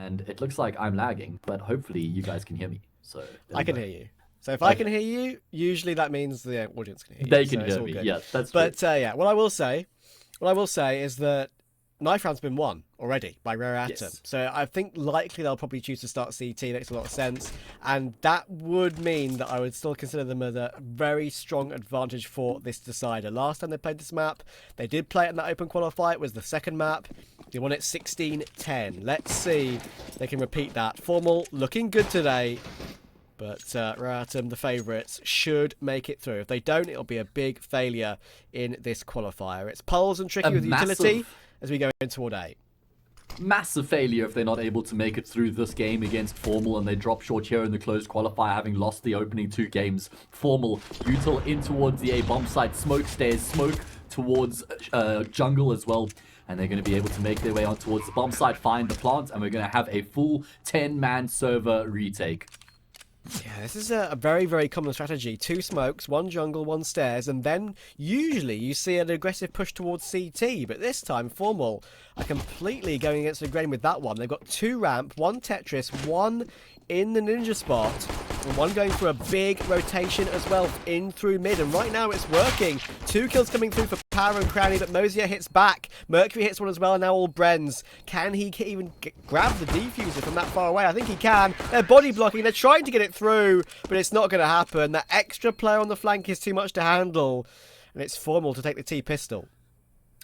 and it looks like I'm lagging, but hopefully you guys can hear me. So I can hear you. So if I can hear you, usually that means the audience can hear you. They can so hear it's all me. good. Yeah, that's true. But yeah, what I will say is that Knife Round's been won already by Rare Atom. Yes. So I think likely they'll probably choose to start CT. Makes a lot of sense. And that would mean that I would still consider them as a very strong advantage for this decider. Last time they played this map, they did play it in that open qualifier. It was the second map. They won it 16-10. Let's see if they can repeat that. Formal looking good today. But Rare Atom, the favourites, should make it through. If they don't, it'll be a big failure in this qualifier. It's Pulse and Tricky with utility as we go in toward 8. Massive failure if they're not able to make it through this game against Formal, and they drop short here in the closed qualifier, having lost the opening 2 games. Formal, util in towards the A bomb site, smoke stairs, smoke towards jungle as well. And they're going to be able to make their way on towards the bomb site, find the plant, and we're going to have a full 10-man server retake. Yeah, this is a very, very common strategy. 2 smokes, 1 jungle, 1 stairs, and then usually you see an aggressive push towards CT. But this time, Formal are completely going against the grain with that one. They've got 2 ramp, 1 Tetris, 1 in the ninja spot, and 1 going for a big rotation as well in through mid. And right now it's working. 2 kills coming through for Power and Crowny, but Mosier hits back. Mercury hits one as well, and now all Brens. Can he even grab the defuser from that far away? I think he can. They're body blocking. They're trying to get it through, but it's not going to happen. That extra player on the flank is too much to handle, and it's Formal to take the T-pistol.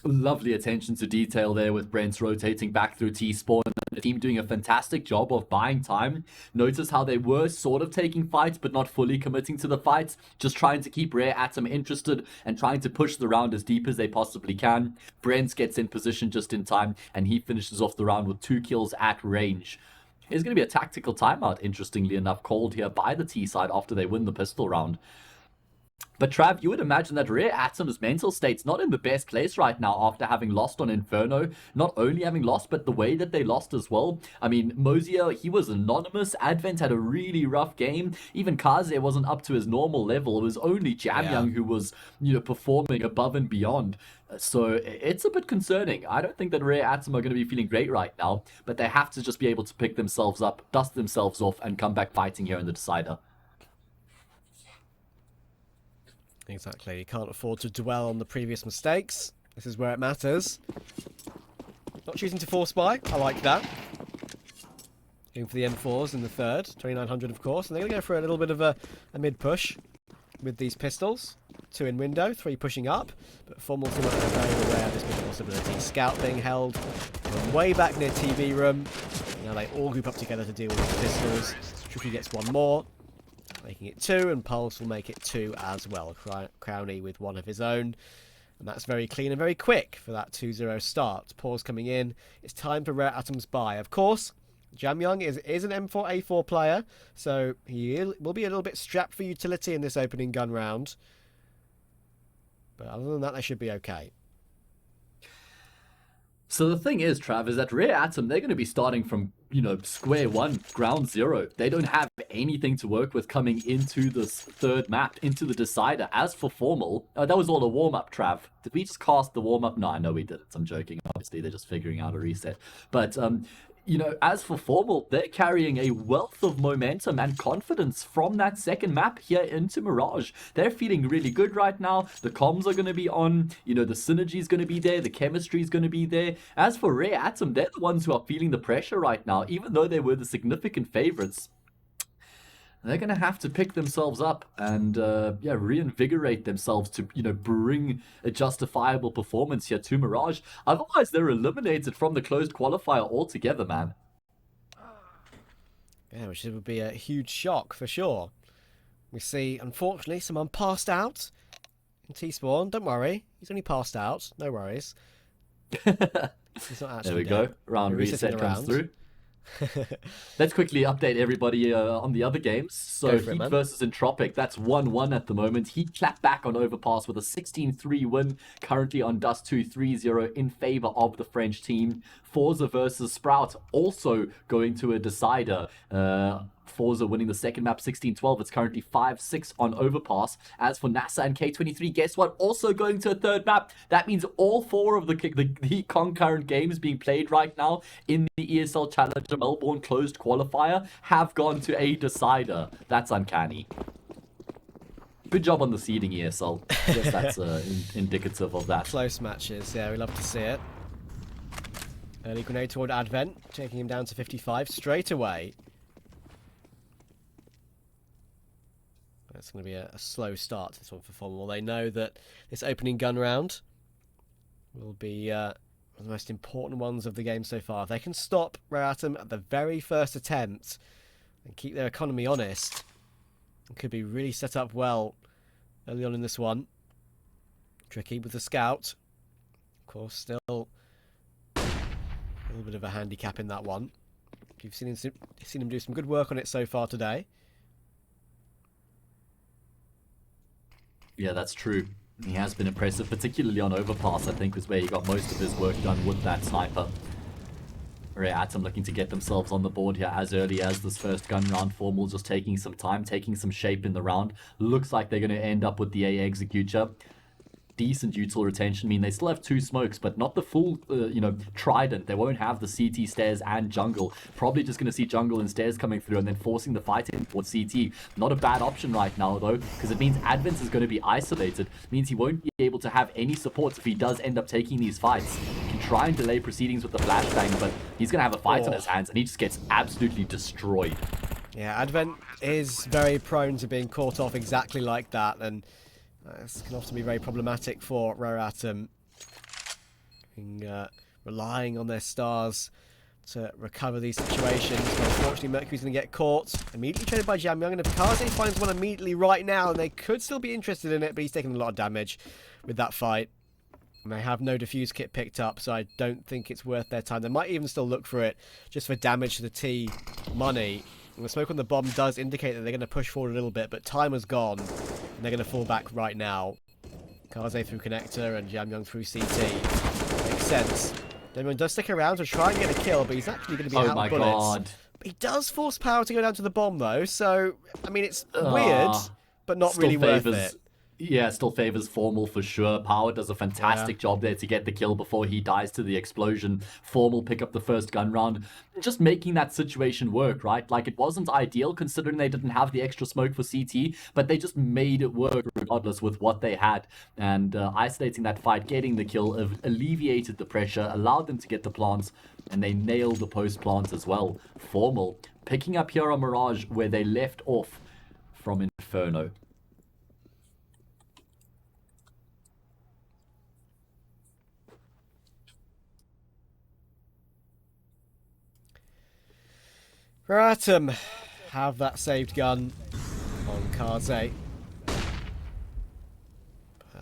Lovely attention to detail there with Brents rotating back through T-spawn. The team doing a fantastic job of buying time. Notice how they were sort of taking fights, but not fully committing to the fights. Just trying to keep Rare Atom interested and trying to push the round as deep as they possibly can. Brents gets in position just in time, and he finishes off the round with 2 kills at range. There's going to be a tactical timeout, interestingly enough, called here by the T side after they win the pistol round. But Trav, you would imagine that Rare Atom's mental state's not in the best place right now after having lost on Inferno. Not only having lost, but the way that they lost as well. I mean, Mosier, he was anonymous. Advent had a really rough game. Even Kaze wasn't up to his normal level. It was only Jamyoung who was, performing above and beyond. So it's a bit concerning. I don't think that Rare Atom are going to be feeling great right now, but they have to just be able to pick themselves up, dust themselves off, and come back fighting here in the decider. Exactly. You can't afford to dwell on the previous mistakes. This is where it matters. Not choosing to force buy. I like that. Going for the M4s in the third. 2900, of course. And they're going to go for a little bit of a mid push with these pistols. 2 in window, 3 pushing up. But Formal team are very aware of this big possibility. Scout being held way back near TV room. Now they all group up together to deal with the pistols. Tricky gets 1 more. Making it 2, and Pulse will make it 2 as well. Crowny with 1 of his own. And that's very clean and very quick for that 2-0 start. Pause coming in. It's time for Rare Atom's buy. Of course, Jamyoung is an M4A4 player, so he will be a little bit strapped for utility in this opening gun round. But other than that, they should be okay. So the thing is, Trav, is that Rare Atom, they're going to be starting from, square one, ground zero. They don't have anything to work with coming into this third map, into the decider. As for Formal, that was all a warm-up, Trav. Did we just cast the warm-up? No, I know we didn't. I'm joking. Obviously, they're just figuring out a reset. But, as for Formal, they're carrying a wealth of momentum and confidence from that second map here into Mirage. They're feeling really good right now. The comms are going to be on. The synergy is going to be there. The chemistry is going to be there. As for Rare Atom, they're the ones who are feeling the pressure right now, even though they were the significant favorites. They're going to have to pick themselves up and, reinvigorate themselves to, bring a justifiable performance here to Mirage. Otherwise, they're eliminated from the closed qualifier altogether, man. Yeah, which would be a huge shock for sure. We see, unfortunately, someone passed out in T-spawn. Don't worry, he's only passed out. No worries. He's not actually There we dead. go. Round reset comes through. Let's quickly update everybody on the other games. So Heat versus Entropic, that's 1-1 at the moment. Heat clapped back on Overpass with a 16-3 win, currently on Dust 2 3-0 in favor of the French team. Forza versus Sprout, also going to a decider. Forza winning the second map 16-12. It's currently 5-6 on Overpass. As for NASA and K23, guess what? Also going to a third map. That means all 4 of the concurrent games being played right now in the ESL Challenger Melbourne closed qualifier have gone to a decider. That's uncanny. Good job on the seeding, ESL. I guess that's indicative of that. Close matches, yeah, we love to see it. Early grenade toward Advent, taking him down to 55 straight away. It's going to be a slow start to this one for Formel. They know that this opening gun round will be one of the most important ones of the game so far. If they can stop Royatum at the very first attempt and keep their economy honest, it could be really set up well early on in this one. Tricky with the scout. Of course, still a little bit of a handicap in that one. You've seen him do some good work on it so far today. Yeah, that's true. He has been impressive, particularly on Overpass, I think, was where he got most of his work done with that sniper. Royatum looking to get themselves on the board here as early as this first gun round. Formal just taking some time, taking some shape in the round. Looks like they're going to end up with the A executor. Decent util retention. I mean, they still have 2 smokes, but not the full, trident. They won't have the CT stairs and jungle. Probably just going to see jungle and stairs coming through and then forcing the fight in towards CT. Not a bad option right now, though, because it means Advent is going to be isolated. It means he won't be able to have any support if he does end up taking these fights. He can try and delay proceedings with the flashbang, but he's going to have a fight on his hands, and he just gets absolutely destroyed. Yeah, Advent is very prone to being caught off exactly like that, and this can often be very problematic for Royatum, relying on their stars to recover these situations. But unfortunately, Mercury's going to get caught. Immediately traded by Jamyang, and if Kaze finds one immediately right now, and they could still be interested in it, but he's taking a lot of damage with that fight. And they have no defuse kit picked up, so I don't think it's worth their time. They might even still look for it, just for damage to the T money. And the smoke on the bomb does indicate that they're going to push forward a little bit, but time has gone, and they're going to fall back right now. Kaze through connector and Jamyang through CT. Makes sense. Jamyang does stick around to try and get a kill, but he's actually going to be out of bullets. God. He does force power to go down to the bomb, though, so, I mean, it's weird, but not really worth it. Yeah, still favors Formal for sure. Power does a fantastic job there to get the kill before he dies to the explosion. Formal pick up the first gun round. Just making that situation work, right? Like, it wasn't ideal considering they didn't have the extra smoke for CT, but they just made it work regardless with what they had. And isolating that fight, getting the kill, alleviated the pressure, allowed them to get the plants, and they nailed the post plants as well. Formal picking up here on Mirage where they left off from Inferno. Royatum have that saved gun on Kaze. At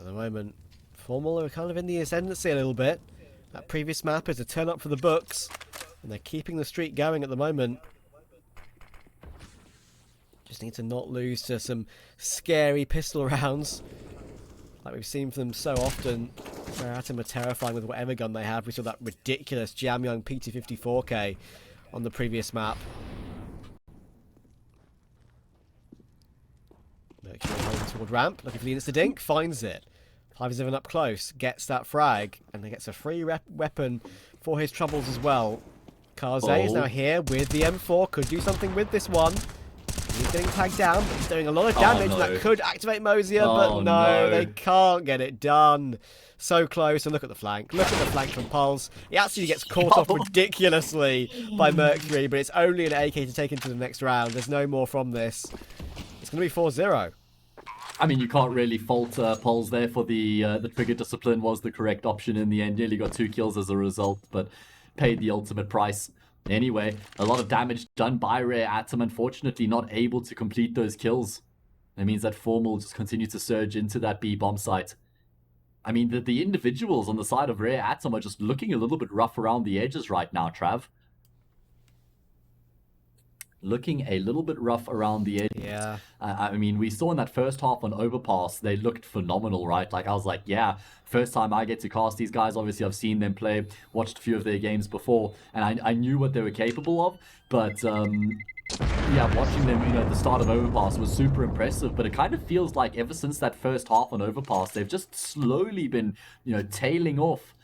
the moment, Formel are kind of in the ascendancy a little bit. That previous map is a turn up for the books, and they're keeping the streak going at the moment. Just need to not lose to some scary pistol rounds, like we've seen from them so often. Royatum are terrifying with whatever gun they have. We saw that ridiculous Jamyang P254K on the previous map. Mercury holding toward ramp, looking for the insta-dink, finds it. 5-7 up close, gets that frag, and he gets a free weapon for his troubles as well. Kaze is now here with the M4, could do something with this one. He's getting tagged down, but he's doing a lot of damage, and that could activate Mosier, but no, they can't get it done. So close, and look at the flank. Look at the flank from Pulse. He actually gets caught off ridiculously by Mercury, but it's only an AK to take into the next round. There's no more from this. It's going to be 4-0. I mean, you can't really fault Pulse there for the trigger discipline was the correct option in the end. Nearly got 2 kills as a result, but paid the ultimate price. Anyway, a lot of damage done by Royatum, unfortunately not able to complete those kills. That means that Formal just continue to surge into that B bomb site. I mean, the individuals on the side of Royatum are just looking a little bit rough around the edges right now, Trav. Looking a little bit rough around the edges. Yeah. I mean, we saw in that first half on Overpass, they looked phenomenal, right? Like, I was like, yeah, first time I get to cast these guys. Obviously, I've seen them play, watched a few of their games before, and I knew what they were capable of. But Yeah, watching them, at the start of Overpass was super impressive, but it kind of feels like ever since that first half on Overpass, they've just slowly been, tailing off,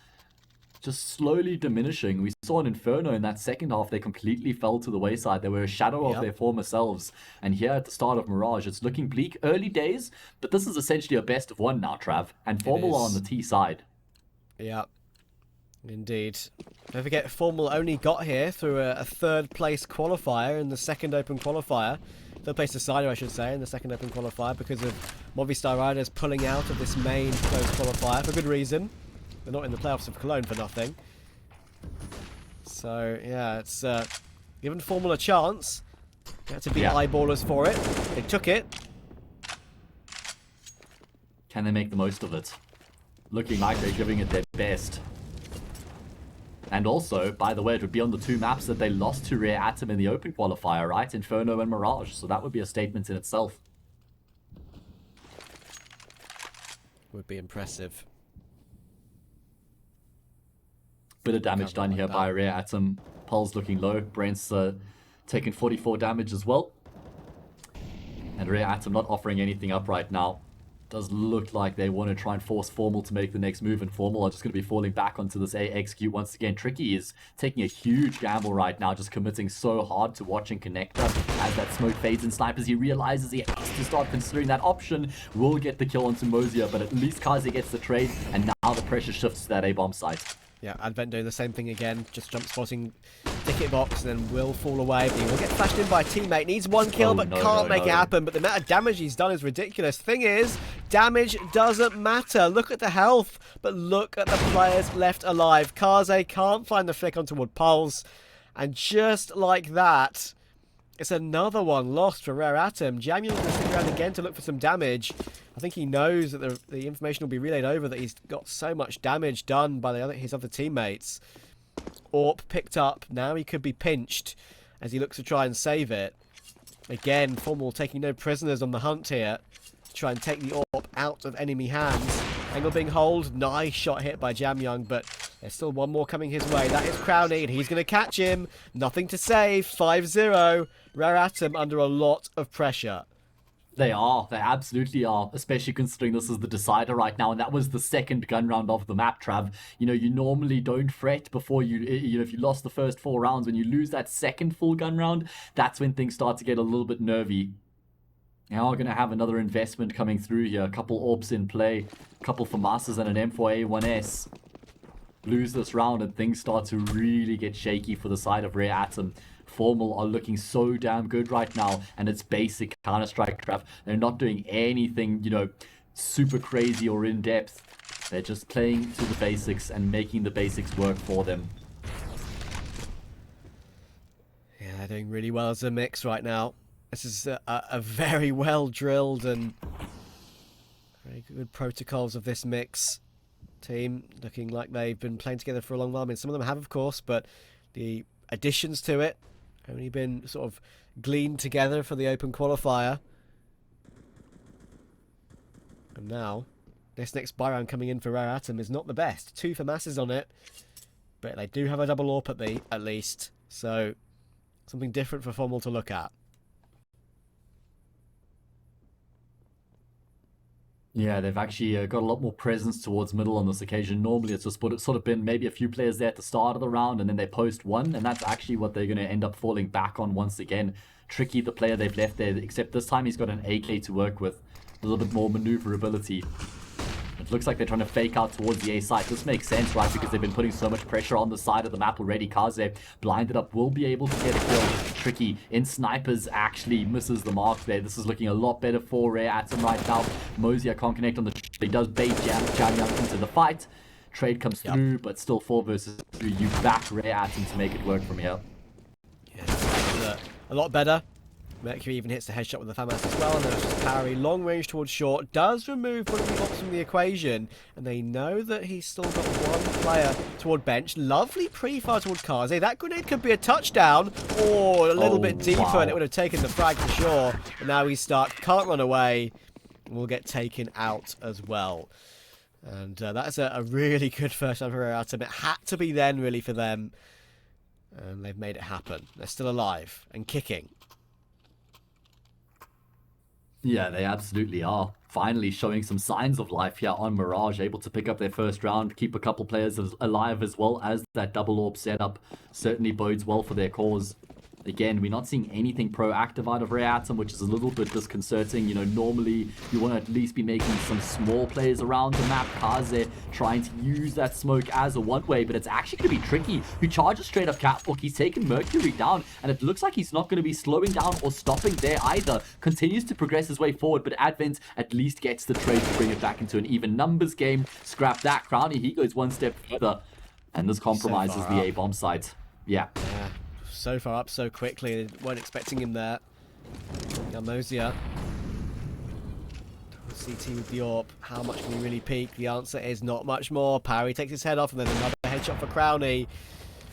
just slowly diminishing. We saw an Inferno in that second half, they completely fell to the wayside. They were a shadow of their former selves. And here at the start of Mirage, it's looking bleak. Early days, but this is essentially a best of one now, Trav. And Formel are on the T side. Yeah. Indeed. Don't forget, Formel only got here through a third place qualifier in the second open qualifier. Third place decider, I should say, in the second open qualifier because of Movistar Riders pulling out of this main closed qualifier for good reason. They're not in the playoffs of Cologne for nothing. So, yeah, it's given Formel a chance. They had to be eyeballers for it. They took it. Can they make the most of it? Looking like they're giving it their best. And also, by the way, it would be on the two maps that they lost to Rare Atom in the open qualifier, right? Inferno and Mirage. So that would be a statement in itself. Would be impressive. Bit of damage done here by Rare Atom. Pulse looking low. Brent's taking 44 damage as well. And Rare Atom not offering anything up right now. Does look like they want to try and force Formel to make the next move, and Formel are just going to be falling back onto this A execute once again. Tricky is taking a huge gamble right now, just committing so hard to watching Connector as that smoke fades in snipers. He realizes he has to start considering that option. Will get the kill onto Mosier, but at least Kaze gets the trade, and now the pressure shifts to that A-bomb site. Yeah, Advent doing the same thing again, just jump spotting ticket box, and then will fall away. But he will get flashed in by a teammate. Needs one kill, but can't make it happen. But the amount of damage he's done is ridiculous. Thing is, damage doesn't matter. Look at the health, but look at the players left alive. Kaze can't find the flick on toward Pulse, and just like that, it's another one lost for Rare Atom. Jamul's going to stick around again to look for some damage. I think he knows that the information will be relayed over that he's got so much damage done by his other teammates. AWP picked up. Now he could be pinched as he looks to try and save it. Again, Formel taking no prisoners on the hunt here to try and take the AWP out of enemy hands. Angle being hold. Nice shot hit by Jamyoung, but there's still one more coming his way. That is Crowny, and he's going to catch him. Nothing to save. 5-0. Rare Atom under a lot of pressure. They are. They absolutely are, especially considering this is the decider right now, and that was the second gun round of the map, Trav. You normally don't fret before if you lost the first 4 rounds. When you lose that second full gun round, that's when things start to get a little bit nervy. Now we're going to have another investment coming through here. A couple AWPs in play, a couple FAMASas and an M4A1S. Lose this round and things start to really get shaky for the side of Rare Atom. Formel are looking so damn good right now, and it's basic Counter-Strike craft. They're not doing anything, super crazy or in-depth. They're just playing to the basics and making the basics work for them. Yeah, they're doing really well as a mix right now. This is a very well-drilled and very good protocols of this mix team. Looking like they've been playing together for a long while. I mean, some of them have, of course, but the additions to it only been sort of gleaned together for the open qualifier. And now, this next buy round coming in for Rare Atom is not the best. 2 FAMASas on it, but they do have a double AWP at least. So, something different for Formel to look at. Yeah, they've actually got a lot more presence towards middle on this occasion. Normally it's just sort of been maybe a few players there at the start of the round and then they post one, and that's actually what they're going to end up falling back on once again. Tricky, the player they've left there, except this time he's got an AK to work with. A little bit more maneuverability. It looks like they're trying to fake out towards the A side. This makes sense, right? Because they've been putting so much pressure on the side of the map already. Kaze, blinded up, will be able to get a kill. Tricky, in snipers, actually misses the mark there. This is looking a lot better for Rare Atom right now. Mosier can't connect on the... He does bait Jamyoung into the fight. Trade comes through, but still 4 versus 3. You back Rare Atom to make it work from here. Yeah, a lot better. Mercury even hits the headshot with the FAMAS as well, and then it's just parry. Long range towards short. Does remove one of the AWPs from the equation, and they know that he's still got one player toward bench. Lovely pre-fire toward Kaze. That grenade could be a touchdown, or a little bit deeper, and it would have taken the frag for sure. But now he's stuck. Can't run away. Will get taken out as well. And that's a really good first time for Rare Atom. It had to be then, really, for them. And they've made it happen. They're still alive and kicking. Yeah, they absolutely are. Finally showing some signs of life here on Mirage, able to pick up their first round, keep a couple players alive as well as that double orb setup certainly bodes well for their cause. Again, we're not seeing anything proactive out of Rare Atom, which is a little bit disconcerting. You know, normally you want to at least be making some small plays around the map. Kaze trying to use that smoke as a one-way, but it's actually going to be tricky. He charges straight up Catwalk. He's taken Mercury down, and it looks like he's not going to be slowing down or stopping there either. Continues to progress his way forward, but Advent at least gets the trade to bring it back into an even numbers game. Scrap that. Crownie, he goes one step further, and this compromises the A-bomb site. Yeah. So far up so quickly, weren't expecting him there. Now Mosier. CT with the AWP. How much can he really peak? The answer is not much more. Parry takes his head off, and then another headshot for Crownie.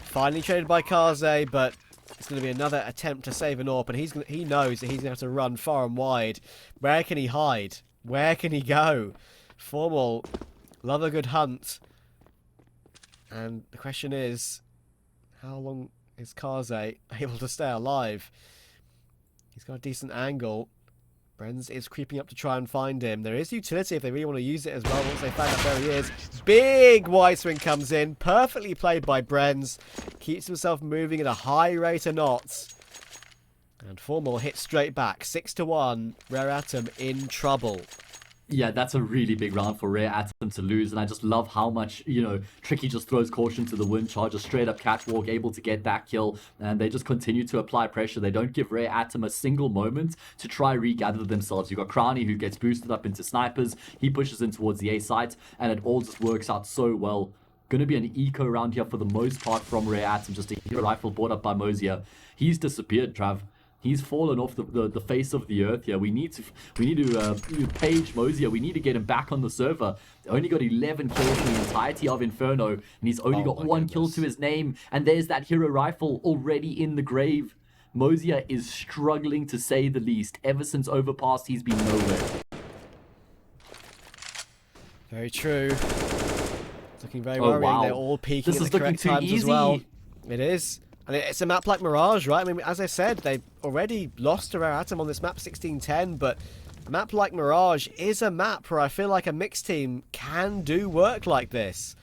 Finally traded by Kaze, but it's going to be another attempt to save an AWP, and he knows that he's going to have to run far and wide. Where can he hide? Where can he go? Formel, love a good hunt. And the question is, how long is Kaze able to stay alive? He's got a decent angle. Brenz is creeping up to try and find him. There is utility if they really want to use it as well. Once they find out there he is. Big wide swing comes in. Perfectly played by Brenz. Keeps himself moving at a high rate of knots. And Formel hits straight back. 6-1. Rare Atom in trouble. Yeah, that's a really big round for Rare Atom to lose, and I just love how much, you know, Tricky just throws caution to the wind, charges straight up Catwalk, able to get that kill, and they just continue to apply pressure. They don't give Rare Atom a single moment to try regather themselves. You've got Crownie, who gets boosted up into snipers. He pushes in towards the A site, and it all just works out so well. Going to be an eco round here for the most part from Rare Atom, just a hero rifle brought up by Mosier. He's disappeared, Trav. He's fallen off the face of the earth here. We need to page Mosier. We need to get him back on the server. Only got 11 kills in the entirety of Inferno, and he's only got one kill to his name. And there's that hero rifle already in the grave. Mosier is struggling to say the least. Ever since Overpass, he's been nowhere. Very true. It's looking very worrying. Wow. They're all peaking This at is the looking correct too times easy. as well. It is. And it's a map like Mirage, right? I mean, as I said, they've already lost to Rare Atom on this map 16-10, but a map like Mirage is a map where I feel like a mixed team can do work like this.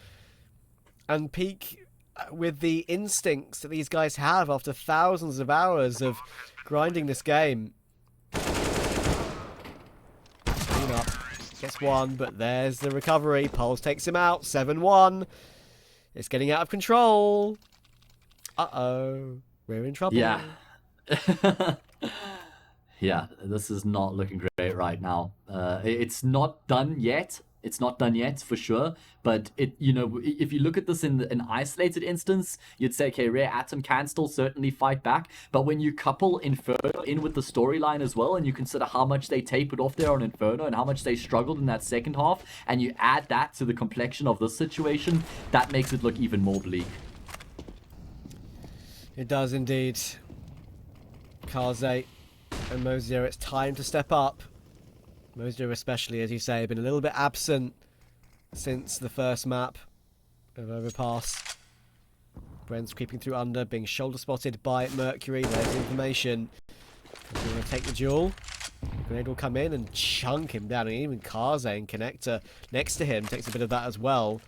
And peak with the instincts that these guys have after thousands of hours of grinding this game. Clean up. Gets one, but there's the recovery. Pulse takes him out. 7-1. It's getting out of control. Uh-oh. We're in trouble. Yeah. Yeah, this is not looking great right now. It's not done yet. It's not done yet for sure. But if you look at this in an isolated instance, you'd say, okay, Rare Atom can still certainly fight back. But when you couple Inferno in with the storyline as well, and you consider how much they tapered off there on Inferno and how much they struggled in that second half, and you add that to the complexion of this situation, that makes it look even more bleak. It does indeed. Kaze and Mosier, it's time to step up. Mosier especially, as you say, been a little bit absent since the first map of Overpass. Bren's creeping through under, being shoulder spotted by Mercury. There's the information. He's going to take the duel. Grenade will come in and chunk him down, and even Kaze and Connector next to him takes a bit of that as well.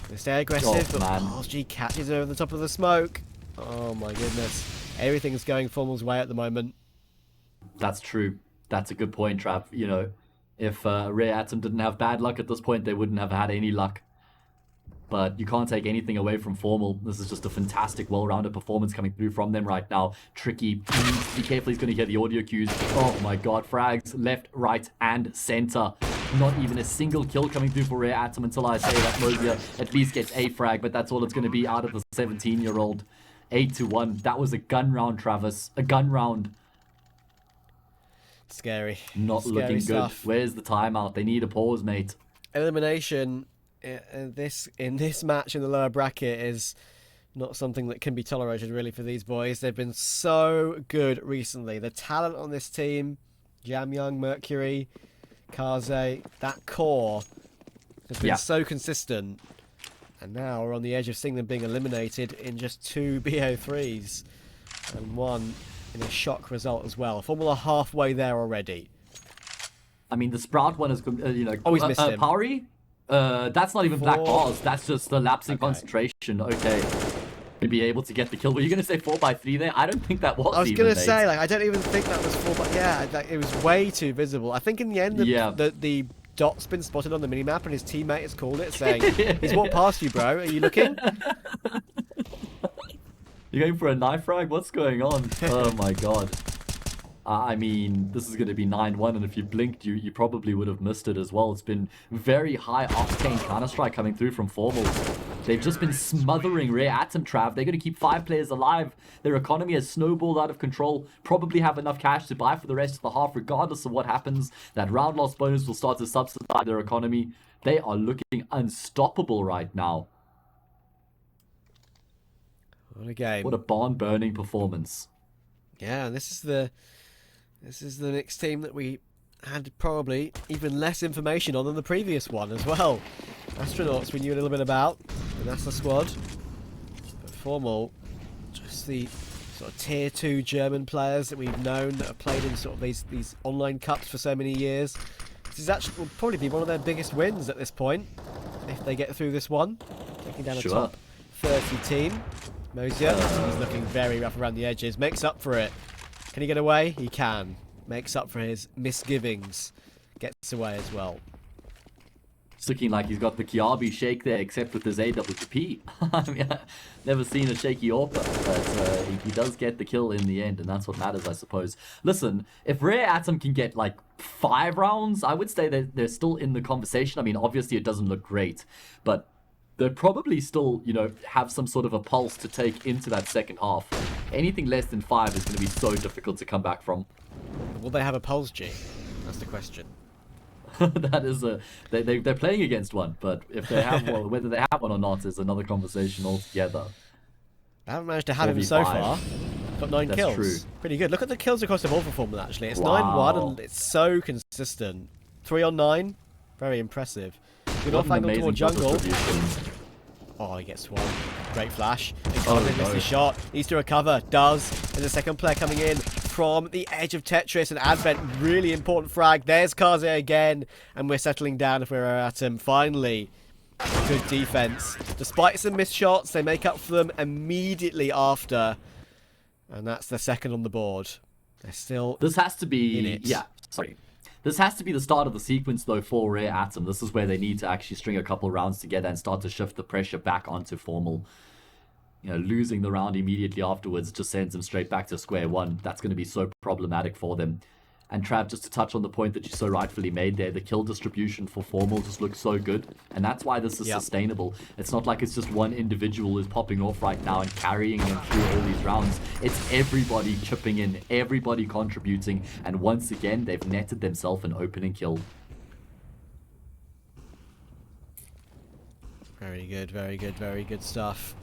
They stay aggressive, but RG catches her over the top of the smoke. Oh my goodness. Everything's going Formal's way at the moment. That's true. That's a good point, Trav. You know, if Rare Atom didn't have bad luck at this point, they wouldn't have had any luck. But you can't take anything away from Formal. This is just a fantastic, well-rounded performance coming through from them right now. Tricky, be careful, he's going to hear the audio cues. Oh my god, frags left, right, and center. Not even a single kill coming through for Rare Atom until I say that Mosier at least gets a frag, but that's all it's going to be out of the 17-year-old. 8-1. That was a gun round, Travis. A gun round. Scary. Not Scary looking stuff. good. Where's the timeout? They need a pause, mate. Elimination in this match in the lower bracket is not something that can be tolerated really for these boys. They've been so good recently. The talent on this team, Jam Young, Mercury, Kaze, that core has been so consistent. And now we're on the edge of seeing them being eliminated in just 2 BO3s and 1 in a shock result as well. Formel are halfway there already. I mean, the Sprout one is, Oh, he's missed him. Powery? That's not even black bars. That's just the lapsing concentration. Okay. To be able to get the kill. Were you going to say 4x3 there? I don't think that was. I was going to say, like, I don't even think that was 4 by. Yeah, like, it was way too visible. I think in the end, the dot's been spotted on the minimap, and his teammate has called it, saying, "He's walked past you, bro. Are you looking?" You're going for a knife frag? What's going on? Oh my god. I mean, this is going to be 9-1, and if you blinked, you probably would have missed it as well. It's been very high octane Counter-Strike coming through from Formel. They've just been smothering Rare Atom, Trav. They're going to keep 5 players alive. Their economy has snowballed out of control. Probably have enough cash to buy for the rest of the half, regardless of what happens. That round loss bonus will start to subsidize their economy. They are looking unstoppable right now. What a game. What a barn-burning performance. Yeah, and this is the next team that we had probably even less information on than the previous one as well. Astronauts we knew a little bit about, and that's the squad. But Formel, just the sort of tier 2 German players that we've known that have played in sort of these online cups for so many years. This is actually will probably be one of their biggest wins at this point, if they get through this one. Taking down a top 30 team. Mosier, he's looking very rough around the edges, makes up for it. Can he get away? He can. Makes up for his misgivings. Gets away as well. It's looking like he's got the Kiabi shake there, except with his AWP. I mean, I've never seen a shaky AWP, but he does get the kill in the end, and that's what matters, I suppose. Listen, if Rare Atom can get like 5 rounds, I would say that they're still in the conversation. I mean, obviously it doesn't look great, but they'll probably still, have some sort of a pulse to take into that second half. Anything less than 5 is going to be so difficult to come back from. Will they have a pulse, G? That's the question. That is they're playing against one, but if they have one, whether they have one or not is another conversation altogether. They haven't managed to have him so far. Got 9 That's kills. True. Pretty good. Look at the kills across the board for Formel, actually. It's Wow. 9-1, and it's so consistent. 3 on 9. Very impressive. Good off angle toward jungle. Oh, he gets one. Great flash. Missed his shot. Needs to recover. Does. There's a second player coming in from the edge of Tetris, and Advent, really important frag. There's Kaze again, and we're settling down if we're at him. Finally, good defense. Despite some missed shots, they make up for them immediately after, and that's the second on the board. They're still This has to be in it. This has to be the start of the sequence, though, for Rare Atom. This is where they need to actually string a couple rounds together and start to shift the pressure back onto Formel. Losing the round immediately afterwards just sends them straight back to square one. That's going to be so problematic for them. And Trav, just to touch on the point that you so rightfully made there, the kill distribution for Formel just looks so good. And that's why this is sustainable. It's not like it's just one individual who's popping off right now and carrying them through all these rounds. It's everybody chipping in, everybody contributing. And once again, they've netted themselves an opening kill. Very good, very good, very good stuff.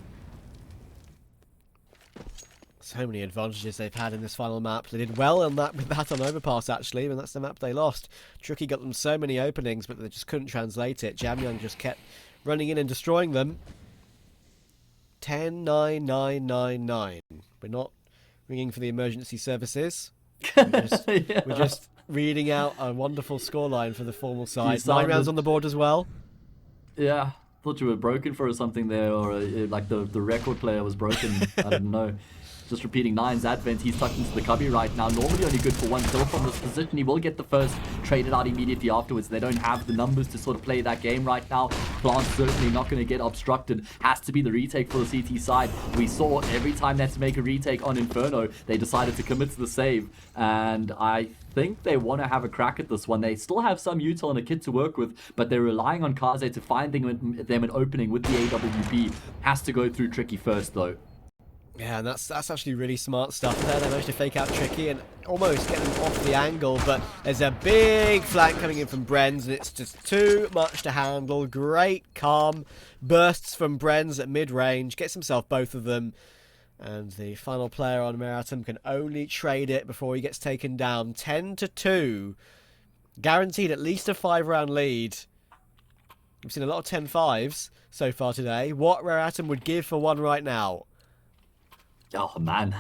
So many advantages they've had in this final map. They did well on that with that on Overpass, actually, and that's the map they lost. Tricky got them so many openings, but they just couldn't translate it. Jamyang just kept running in and destroying them. 10-9, 9-9-9. We're not ringing for the emergency services. We're just reading out a wonderful scoreline for the Formal side. 9 rounds on the board as well. Yeah, thought you were broken for something there, or like the record player was broken. I don't know. Just repeating 9's Advent, he's tucked into the cubby right now. Normally only good for 1 kill from this position. He will get the first, traded out immediately afterwards. They don't have the numbers to sort of play that game right now. Plant's certainly not going to get obstructed. Has to be the retake for the CT side. We saw every time they had to make a retake on Inferno, they decided to commit to the save. And I think they want to have a crack at this one. They still have some util and a kit to work with, but they're relying on Kaze to find them an opening with the AWP. Has to go through Tricky first, though. Yeah, and that's actually really smart stuff there. They managed to fake out Tricky and almost get them off the angle, but there's a big flank coming in from Brenz, and it's just too much to handle. Great calm bursts from Brenz at mid-range, gets himself both of them, and the final player on Meratum can only trade it before he gets taken down. 10-2. Guaranteed at least a 5-round lead. We've seen a lot of 10-5s so far today. What Rare Atom would give for one right now? Oh man,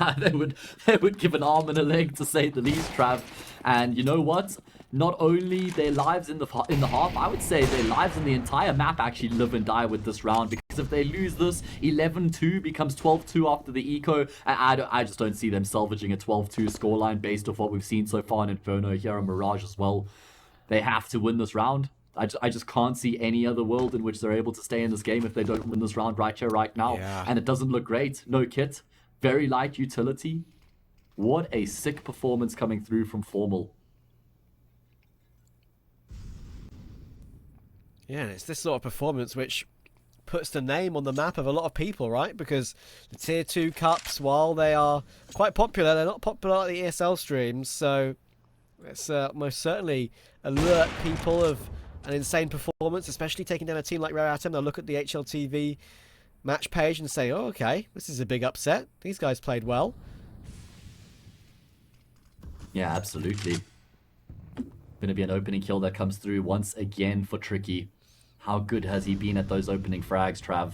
they would give an arm and a leg to say the least, Trav. And you know what? Not only their lives in the half, I would say their lives in the entire map actually live and die with this round. Because if they lose this, 11-2 becomes 12-2 after the eco. And I just don't see them salvaging a 12-2 scoreline based off what we've seen so far in Inferno here on Mirage as well. They have to win this round. I just can't see any other world in which they're able to stay in this game if they don't win this round right here, right now. Yeah. And it doesn't look great. No kit. Very light utility. What a sick performance coming through from Formel. Yeah, and it's this sort of performance which puts the name on the map of a lot of people, right? Because the Tier 2 Cups, while they are quite popular, they're not popular like the ESL streams. So it's most certainly alert people of an insane performance, especially taking down a team like Rare Atom. They'll look at the HLTV match page and say, oh, okay, this is a big upset. These guys played well. Yeah, absolutely. Going to be an opening kill that comes through once again for Tricky. How good has he been at those opening frags, Trav?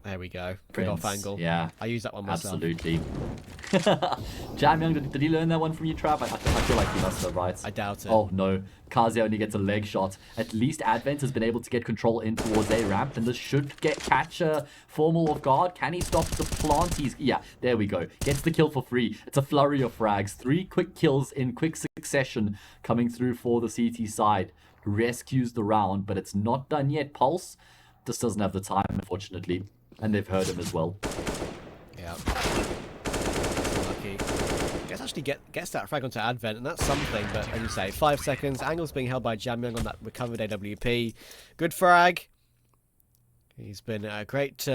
There we go. Good off angle. Yeah. I use that one myself. Absolutely. Jam Young, did he learn that one from you, Trav? I feel like he must have, right? I doubt it. Oh, no. Kaze only gets a leg shot. At least Advent has been able to get control in towards A ramp, and this should catch Formel off guard. Can he stop the plant? Yeah, there we go. Gets the kill for free. It's a flurry of frags. 3 quick kills in quick succession coming through for the CT side. Rescues the round, but it's not done yet. Pulse just doesn't have the time, unfortunately. And they've heard him as well. Yeah. Lucky. Actually gets that frag onto Advent, and that's something, but as you say, 5 seconds. Angle's being held by Jamyoung on that recovered AWP. Good frag. He's been a great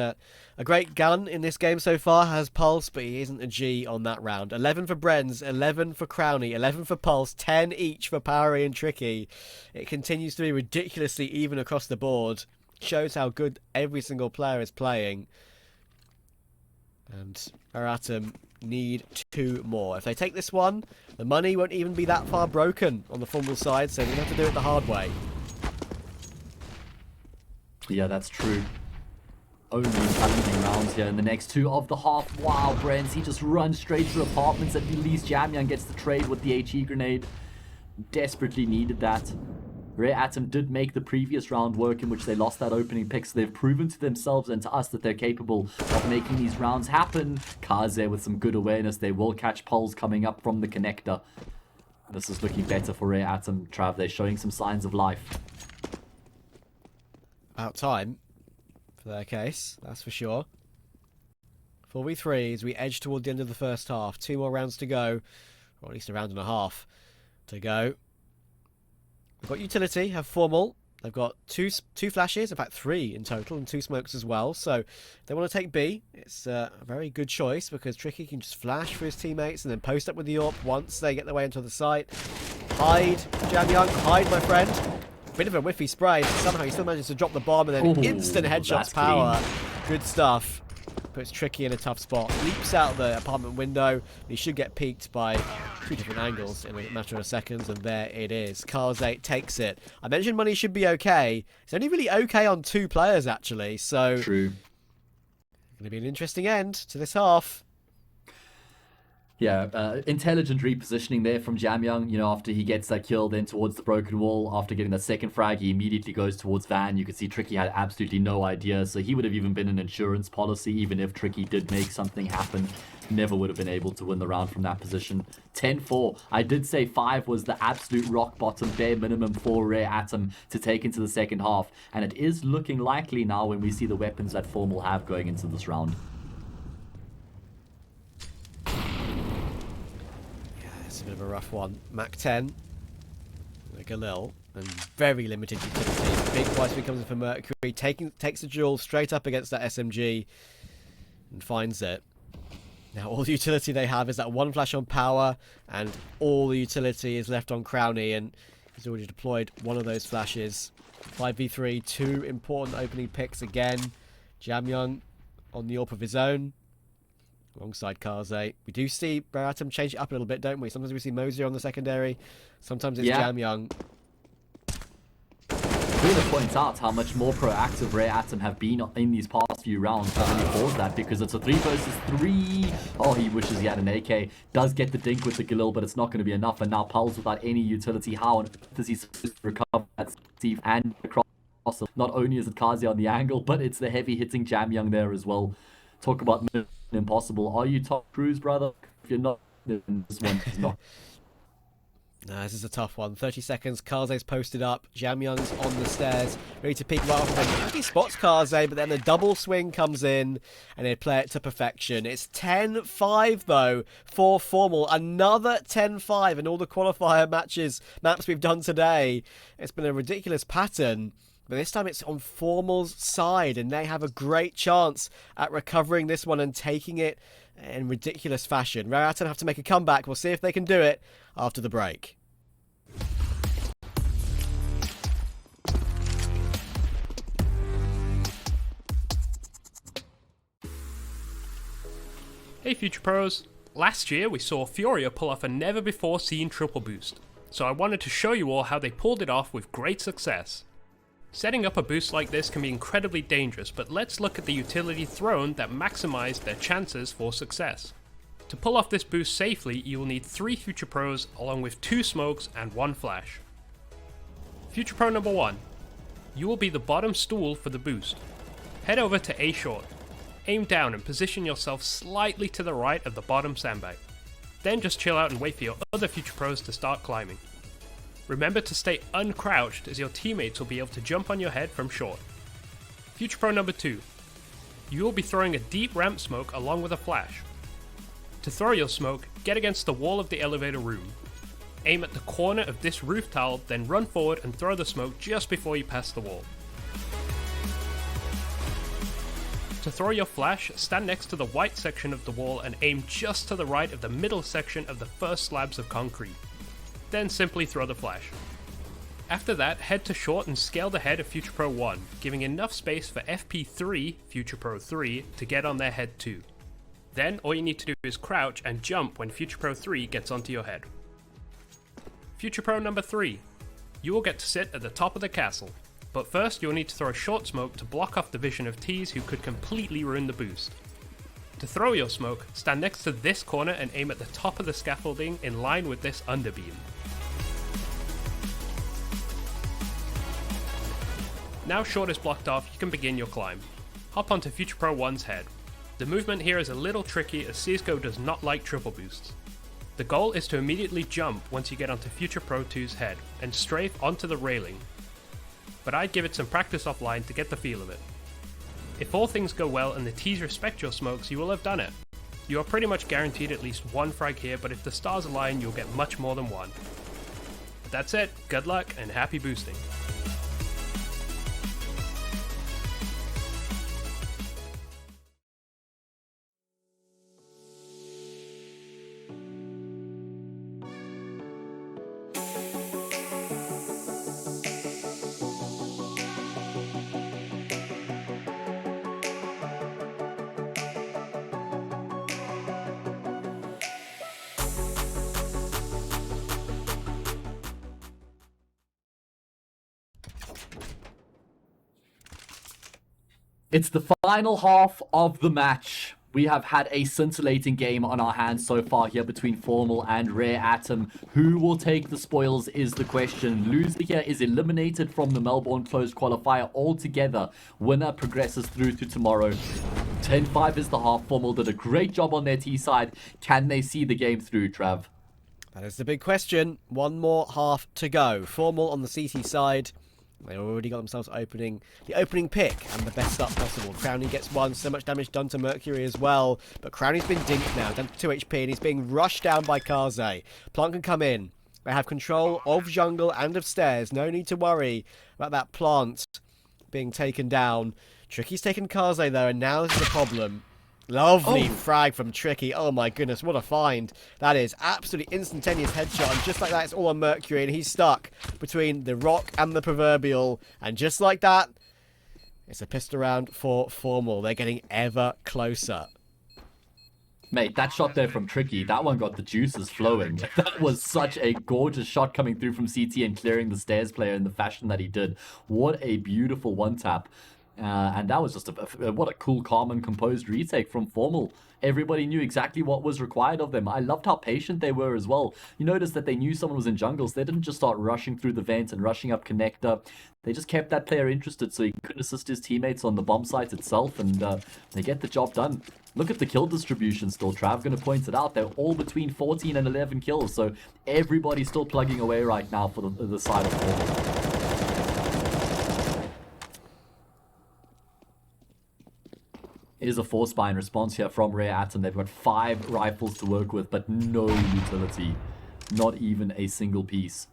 gun in this game so far, has Pulse, but he isn't a G on that round. 11 for Brenz, 11 for Crowny, 11 for Pulse, 10 each for Powery and Tricky. It continues to be ridiculously even across the board. Shows how good every single player is playing. And Aratum need 2 more. If they take this one, the money won't even be that far broken on the Formel side, so they're going to have to do it the hard way. Yeah, that's true. Only challenging rounds here in the next 2 of the half. Wow, Brent, he just runs straight through apartments. At least Jamyoung gets the trade with the HE grenade. Desperately needed that. Rare Atom did make the previous round work in which they lost that opening pick, so they've proven to themselves and to us that they're capable of making these rounds happen. Kaze with some good awareness. They will catch Pulse coming up from the connector. This is looking better for Rare Atom, Trav. They're showing some signs of life. About time for their case, that's for sure. 4v3 as we edge toward the end of the first half. 2 more rounds to go, or at least a round and a half to go. We've got utility, have Formal. They've got two flashes, in fact 3 in total, and 2 smokes as well. So if they want to take B, it's a very good choice because Tricky can just flash for his teammates and then post up with the AWP once they get their way into the site. Hide, Jamyoung, hide my friend. Bit of a whiffy spray, but somehow he still manages to drop the bomb and then instant headshots power. Good stuff. Puts Tricky in a tough spot. Leaps out the apartment window. He should get peeked by 2 different angles in a matter of seconds, and there it is. Cars8 takes it. I mentioned money should be okay. It's only really okay on 2 players, actually, so... True. Going to be an interesting end to this half. Yeah, intelligent repositioning there from Jamyoung. You know, after he gets that kill, then towards the broken wall. After getting that second frag, he immediately goes towards Van. You can see Tricky had absolutely no idea, so he would have even been an insurance policy, even if Tricky did make something happen. Never would have been able to win the round from that position. 10-4. I did say 5 was the absolute rock bottom, bare minimum for Rare Atom to take into the second half, and it is looking likely now when we see the weapons that Formal have going into this round. It's a bit of a rough one. Mac 10, like Galil, and very limited utility. Big White comes in for Mercury, takes the duel straight up against that SMG and finds it. Now all the utility they have is that 1 flash on Power, and all the utility is left on Crowny, and he's already deployed 1 of those flashes. 5v3, 2 important opening picks again. Jamyoung on the AWP of his own. Alongside Kaze. We do see Baratum change it up a little bit, don't we? Sometimes we see Mosier on the secondary. Sometimes it's Jamyoung. really point out how much more proactive Rare Atom have been in these past few rounds. Really pause that because it's a 3 versus 3. Oh, he wishes he had an AK. Does get the dink with the Galil, but it's not going to be enough. And now Pulse without any utility. How on earth is he supposed to recover that Steve and across? Not only is it Kazi on the angle, but it's the heavy hitting Jamyoung there as well. Talk about mission impossible. Are you Top Cruise, brother? If you're not, then this one is not. No, this is a tough one. 30 seconds. Kaze's posted up. Jamyoung's on the stairs, ready to peek right off him. He spots Kaze, but then the double swing comes in, and they play it to perfection. It's 10-5, though, for Formel. Another 10-5 in all the qualifier maps we've done today. It's been a ridiculous pattern. But this time it's on Formal's side, and they have a great chance at recovering this one and taking it in ridiculous fashion. Rare Atom have to make a comeback. We'll see if they can do it after the break. Hey Future Pros! Last year we saw Furia pull off a never before seen triple boost, so I wanted to show you all how they pulled it off with great success. Setting up a boost like this can be incredibly dangerous, but let's look at the utility thrown that maximized their chances for success. To pull off this boost safely, you will need 3 Future Pros along with 2 smokes and 1 flash. Future Pro number 1. You will be the bottom stool for the boost. Head over to A short. Aim down and position yourself slightly to the right of the bottom sandbag. Then just chill out and wait for your other Future Pros to start climbing. Remember to stay uncrouched as your teammates will be able to jump on your head from short. Future Pro number 2. You will be throwing a deep ramp smoke along with a flash. To throw your smoke, get against the wall of the elevator room. Aim at the corner of this roof tile, then run forward and throw the smoke just before you pass the wall. To throw your flash, stand next to the white section of the wall and aim just to the right of the middle section of the first slabs of concrete. Then simply throw the flash. After that, head to short and scale the head of Future Pro 1, giving enough space for FP3, Future Pro 3, to get on their head too. Then all you need to do is crouch and jump when Future Pro 3 gets onto your head. Future Pro number 3. You will get to sit at the top of the castle, but first you'll need to throw a short smoke to block off the vision of T's who could completely ruin the boost. To throw your smoke, stand next to this corner and aim at the top of the scaffolding in line with this underbeam. Now short is blocked off, you can begin your climb. Hop onto Future Pro 1's head. The movement here is a little tricky as CSGO does not like triple boosts. The goal is to immediately jump once you get onto Future Pro 2's head and strafe onto the railing. But I'd give it some practice offline to get the feel of it. If all things go well and the T's respect your smokes, you will have done it. You are pretty much guaranteed at least 1 frag here, but if the stars align, you'll get much more than 1. That's it, good luck and happy boosting. It's the final half of the match. We have had a scintillating game on our hands so far here between Formal and Rare Atom. Who will take the spoils is the question. Loser here is eliminated from the Melbourne closed qualifier altogether. Winner progresses through to tomorrow. 10-5 is the half. Formal did a great job on their T side. Can they see the game through, Trav? That is the big question. One more half to go. Formal on the CT side. They already got themselves the opening pick and the best start possible. Crownie gets 1, so much damage done to Mercury as well. But Crownie's been dinked now, down to 2 HP, and he's being rushed down by Kaze. Plant can come in. They have control of jungle and of stairs. No need to worry about that plant being taken down. Tricky's taken Kaze though, and now this is a problem. Lovely frag from Tricky. Oh my goodness, what a find. That is absolutely instantaneous headshot. And just like that, it's all on Mercury. And he's stuck between the rock and the proverbial. And just like that, it's a pistol round for Formal. They're getting ever closer. Mate, that shot there from Tricky, that one got the juices flowing. That was such a gorgeous shot coming through from CT and clearing the stairs player in the fashion that he did. What a beautiful one-tap. And that was just what a cool, calm, and composed retake from Formel. Everybody knew exactly what was required of them. I loved how patient they were as well. You notice that they knew someone was in jungles. They didn't just start rushing through the vent and rushing up connector. They just kept that player interested so he could assist his teammates on the bomb site itself, and they get the job done. Look at the kill distribution still, Trav. Going to point it out. They're all between 14 and 11 kills, so everybody's still plugging away right now for the side of Formel. It is a force buy in response here from Rare Atom. They've got 5 rifles to work with, but no utility. Not even a single piece.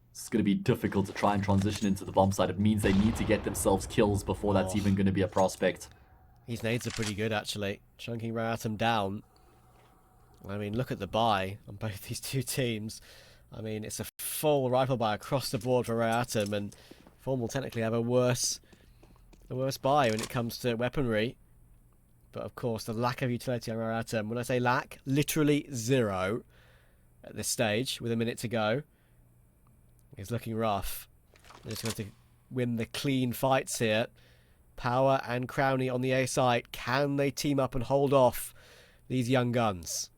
It's going to be difficult to try and transition into the bomb site. It means they need to get themselves kills before that's even going to be a prospect. These nades are pretty good, actually. Chunking Rare Atom down. I mean, look at the buy on both these two teams. I mean, it's a full rifle buy across the board for Rare Atom, and Form will technically have a worse buy when it comes to weaponry. But of course, the lack of utility on Rare Atom, when I say lack, literally 0 at this stage with a minute to go, is looking rough. They're just going to win the clean fights here. Power and Crowny on the A site. Can they team up and hold off these young guns?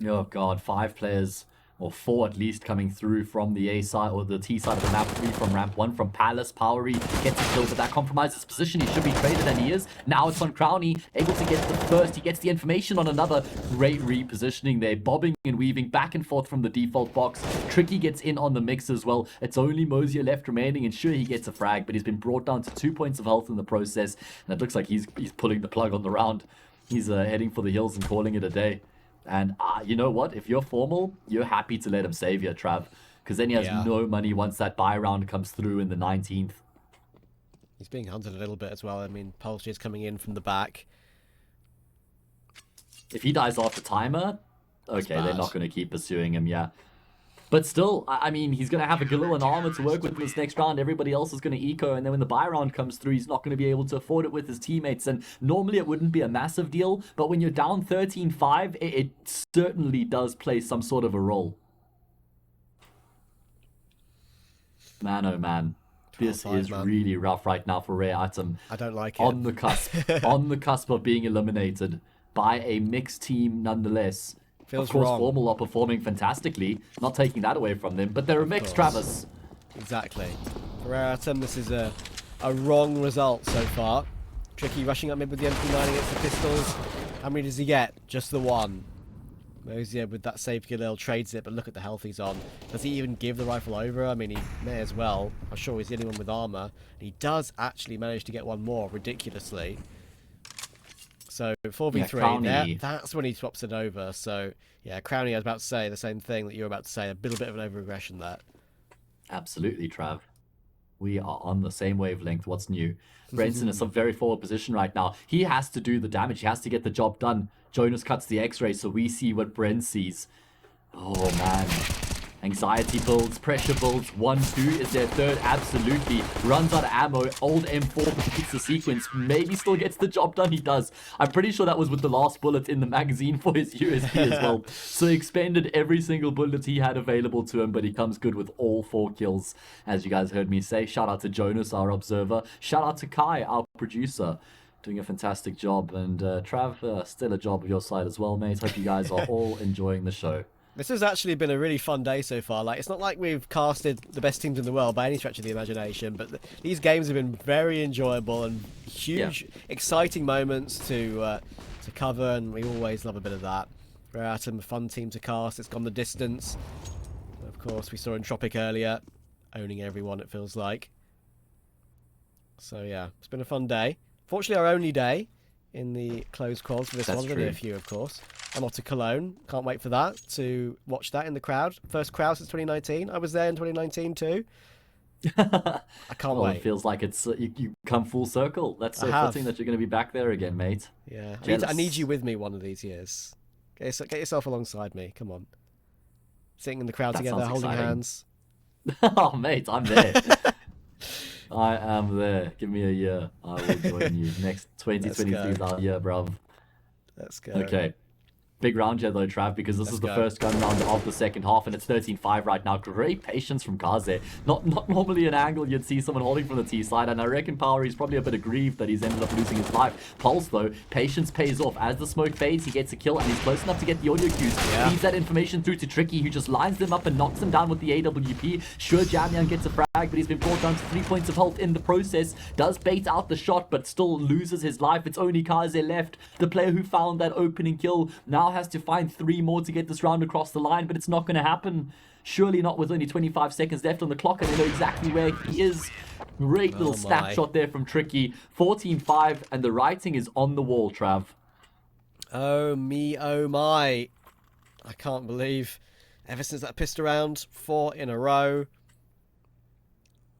Oh god, 5 players, or 4 at least, coming through from the A side or the T side of the map. 3 from ramp, 1 from Palace. Powery gets a kill, but that compromises his position. He should be traded, and he is. Now it's on Crowny, able to get the first. He gets the information on another. Great repositioning there, bobbing and weaving back and forth from the default box. Tricky gets in on the mix as well. It's only Mosier left remaining, and sure, he gets a frag, but he's been brought down to 2 points of health in the process, and it looks like he's pulling the plug on the round. He's heading for the hills and calling it a day. And you know what? If you're Formal, you're happy to let him save you, Trav. Because then he has no money once that buy round comes through in the 19th. He's being hunted a little bit as well. I mean, Pulse is coming in from the back. If he dies after timer, okay, they're not going to keep pursuing him, yeah. But still, I mean, he's going to have a Galil and armor to work with this next round. Everybody else is going to eco, and then when the buy round comes through, he's not going to be able to afford it with his teammates. And normally it wouldn't be a massive deal, but when you're down 13-5, it certainly does play some sort of a role. Man, oh man. This is really rough right now for Rare Atom. I don't like it. On the cusp. On the cusp of being eliminated by a mixed team nonetheless. Feels of course, wrong. Formal are performing fantastically, not taking that away from them, but they're a mix, Travis. Exactly. For Rare Atom, this is a wrong result so far. Tricky rushing up mid with the MP9 against the pistols. How many does he get? Just the 1. Mosier with that save Galil trades it, but look at the health he's on. Does he even give the rifle over? I mean, he may as well. I'm sure he's the only one with armor. He does actually manage to get one more, ridiculously. So 4v3, yeah, that's when he swaps it over. So yeah, Crowny, I was about to say the same thing that you were about to say. A little bit of an over-aggression there. Absolutely, Trav. We are on the same wavelength. What's new? Brent's in a very forward position right now. He has to do the damage. He has to get the job done. Jonas cuts the X-ray, so we see what Brent sees. Oh man. Anxiety builds, pressure builds. 1-2 is their third, absolutely. Runs out of ammo, old M4 completes the sequence. Maybe still gets the job done, he does. I'm pretty sure that was with the last bullet in the magazine for his USB as well. So he expended every single bullet he had available to him, but he comes good with all 4 kills. As you guys heard me say, shout out to Jonas, our observer. Shout out to Kai, our producer. Doing a fantastic job. And Trav, still a job of your side as well, mate. Hope you guys are all enjoying the show. This has actually been a really fun day so far. Like, it's not like we've casted the best teams in the world by any stretch of the imagination, but these games have been very enjoyable and huge, exciting moments to cover, and we always love a bit of that. Rare Atom, a fun team to cast. It's gone the distance. Of course, we saw Entropic earlier, owning everyone, it feels like. So yeah, it's been a fun day. Fortunately, our only day in the closed quals for this one. There'll be a few, of course. I'm off to Cologne. Can't wait for that, to watch that in the crowd. First crowd since 2019. I was there in 2019 too. I can't wait. It feels like it's you come full circle. That's so fitting that you're going to be back there again, mate. Yeah, I need you with me one of these years. Get yourself alongside me. Come on. Sitting in the crowd together, holding hands. Oh, mate, I'm there. I am there. Give me a year. I will join you. Next 2023 is our year, bruv. Let's go. Okay. big round here though, Trav, because this is the first gun round of the second half, and it's 13-5 right now. Great patience from Kaze. Not normally an angle you'd see someone holding from the T side, and I reckon Power, he's probably a bit aggrieved that he's ended up losing his life. Pulse though, patience pays off. As the smoke fades, he gets a kill, and he's close enough to get the audio cues. Feeds that information through to Tricky, who just lines them up and knocks them down with the AWP. Sure, Jamyan gets a frag, but he's been brought down to 3 points of health in the process. Does bait out the shot, but still loses his life. It's only Kaze left, the player who found that opening kill. Now has to find 3 more to get this round across the line, but it's not going to happen. Surely not with only 25 seconds left on the clock, and they know exactly where he is. Great little snapshot there from Tricky. 14-5, and the writing is on the wall, Trav. Oh me, oh my. I can't believe, ever since that pissed around 4 in a row.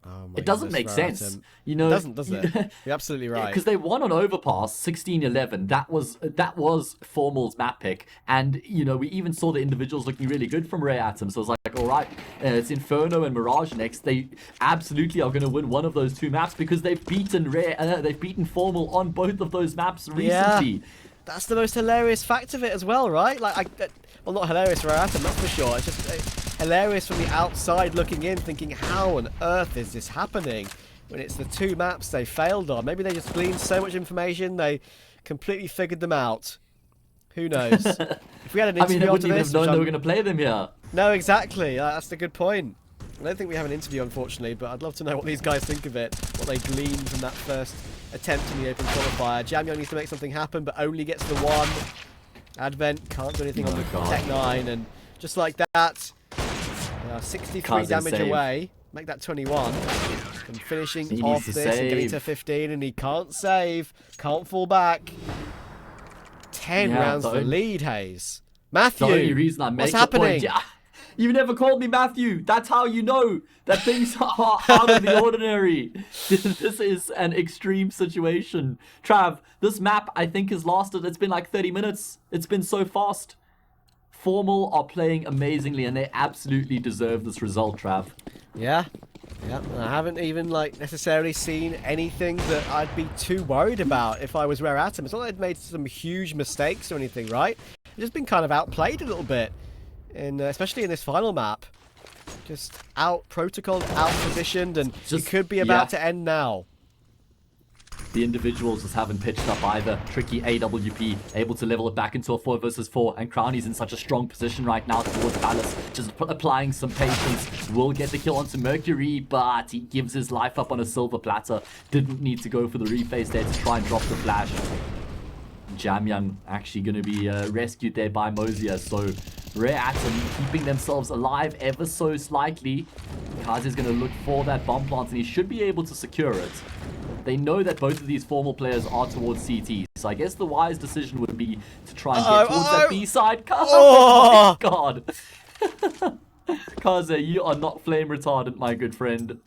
Oh my it doesn't make sense. You know, it doesn't, does it? You're absolutely right. Because they won on Overpass 16-11. That was Formal's map pick. And, you know, we even saw the individuals looking really good from Rare Atom. So it's like, all right, it's Inferno and Mirage next. They absolutely are going to win one of those 2 maps because they've beaten they've beaten Formal on both of those maps recently. Yeah, that's the most hilarious fact of it as well, right? Like, well, not hilarious for Rare Atom, that's for sure. It's just hilarious from the outside looking in, thinking, how on earth is this happening? When it's the 2 maps they failed on. Maybe they just gleaned so much information, they completely figured them out. Who knows? If we had an interview I after wouldn't this, even have known they were going to play them here. No, exactly. That's the good point. I don't think we have an interview, unfortunately, but I'd love to know what these guys think of it, what they gleaned from that first attempt in the open qualifier. Jamyon needs to make something happen, but only gets the 1. Advent can't do anything on the Tech 9, and just like that, 63 damage away. Make that 21. And finishing off this and getting to 15, and he can't save, can't fall back. 10 rounds for lead, Hayes. Matthew, the only reason I make what's happening? Yeah, you never called me Matthew. That's how you know that things are out of the ordinary. This is an extreme situation. Trav, this map I think has lasted, it's been like 30 minutes. It's been so fast. Formal are playing amazingly, and they absolutely deserve this result, Trav. Yeah. I haven't even necessarily seen anything that I'd be too worried about if I was Rare Atom. It's not like they'd made some huge mistakes or anything, right? They've just been kind of outplayed a little bit, especially in this final map. Just out protocoled, out positioned, and it could be about to end now. The individuals just haven't pitched up either. Tricky AWP, able to level it back into a 4 versus 4, and Crownie's in such a strong position right now towards Palace, just applying some patience. Will get the kill onto Mercury, but he gives his life up on a silver platter. Didn't need to go for the reface there to try and drop the flash. Jamyan actually going to be rescued there by Mosier, so Rare Atom keeping themselves alive ever so slightly. Kaze is going to look for that bomb plant, and he should be able to secure it. They know that both of these Formal players are towards CT, so I guess the wise decision would be to try and get towards that B side. Oh my god! Kaze, you are not flame retardant, my good friend.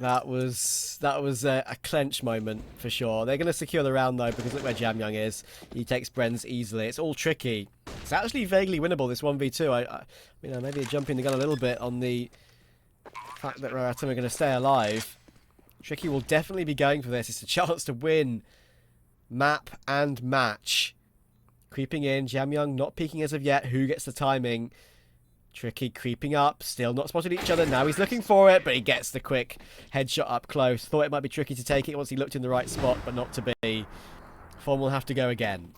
That was a clench moment for sure. They're going to secure the round though, because look where Jamyoung is. He takes Brenz easily. It's all tricky. It's actually vaguely winnable, this 1v2. Maybe jumping the gun a little bit on the fact that Rare Atom are going to stay alive. Tricky will definitely be going for this. It's a chance to win map and match. Creeping in, Jamyoung not peeking as of yet. Who gets the timing? Tricky creeping up, still not spotted each other. Now he's looking for it, but he gets the quick headshot up close. Thought it might be tricky to take it once he looked in the right spot, but not to be. Form will have to go again.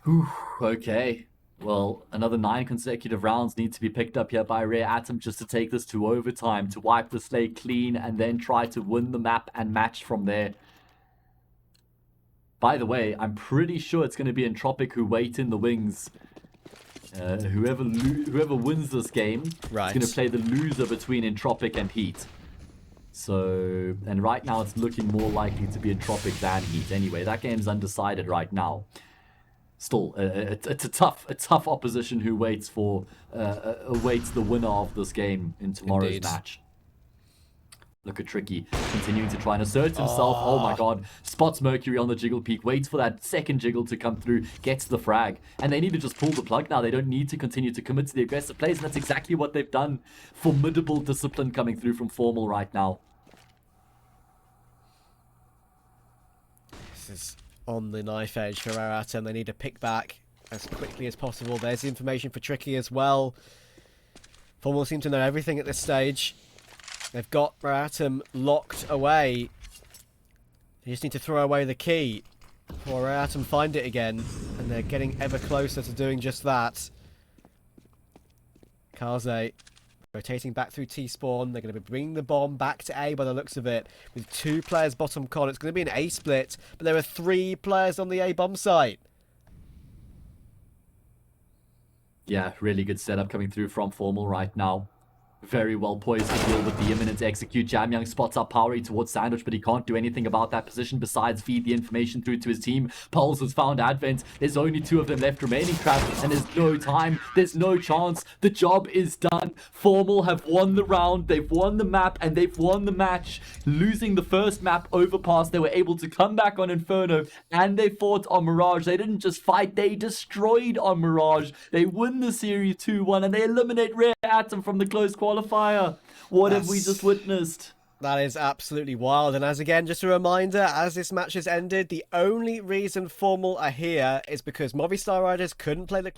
Whew, okay. Well, another 9 consecutive rounds need to be picked up here by Rare Atom just to take this to overtime, to wipe the slate clean, and then try to win the map and match from there. By the way, I'm pretty sure it's going to be Entropic who wait in the wings. Whoever wins this game is going to play the loser between Entropic and Heat. So, and right now it's looking more likely to be Entropic than Heat. Anyway, that game's undecided right now. Still, it's a tough opposition who waits the winner of this game in tomorrow's match. Look at Tricky, continuing to try and assert himself. Oh my god. Spots Mercury on the jiggle peak, waits for that second jiggle to come through, gets the frag. And they need to just pull the plug now. They don't need to continue to commit to the aggressive plays, and that's exactly what they've done. Formidable discipline coming through from Formal right now. This is on the knife edge for Raratum. They need to pick back as quickly as possible. There's the information for Tricky as well. Formel seem to know everything at this stage. They've got Raratum locked away. They just need to throw away the key before Raratum find it again. And they're getting ever closer to doing just that. Kaze rotating back through T-spawn. They're going to be bringing the bomb back to A by the looks of it. With 2 players bottom con. It's going to be an A split. But there are 3 players on the A bomb site. Yeah, really good setup coming through from Formel right now. Very well poised to deal with the imminent execute. Jamyang spots up Powery towards Sandwich, but he can't do anything about that position besides feed the information through to his team. Pulse has found Advent. There's only 2 of them left remaining, Crap, and there's no time. There's no chance. The job is done. Formal have won the round. They've won the map, and they've won the match. Losing the first map overpass, they were able to come back on Inferno, and they fought on Mirage. They didn't just fight, they destroyed on Mirage. They win the series 2-1, and they eliminate Rare Atom from the close qualifier. What have we just witnessed? That is absolutely wild. And as again, just a reminder, as this match has ended, the only reason Formal are here is because Movistar Riders couldn't play the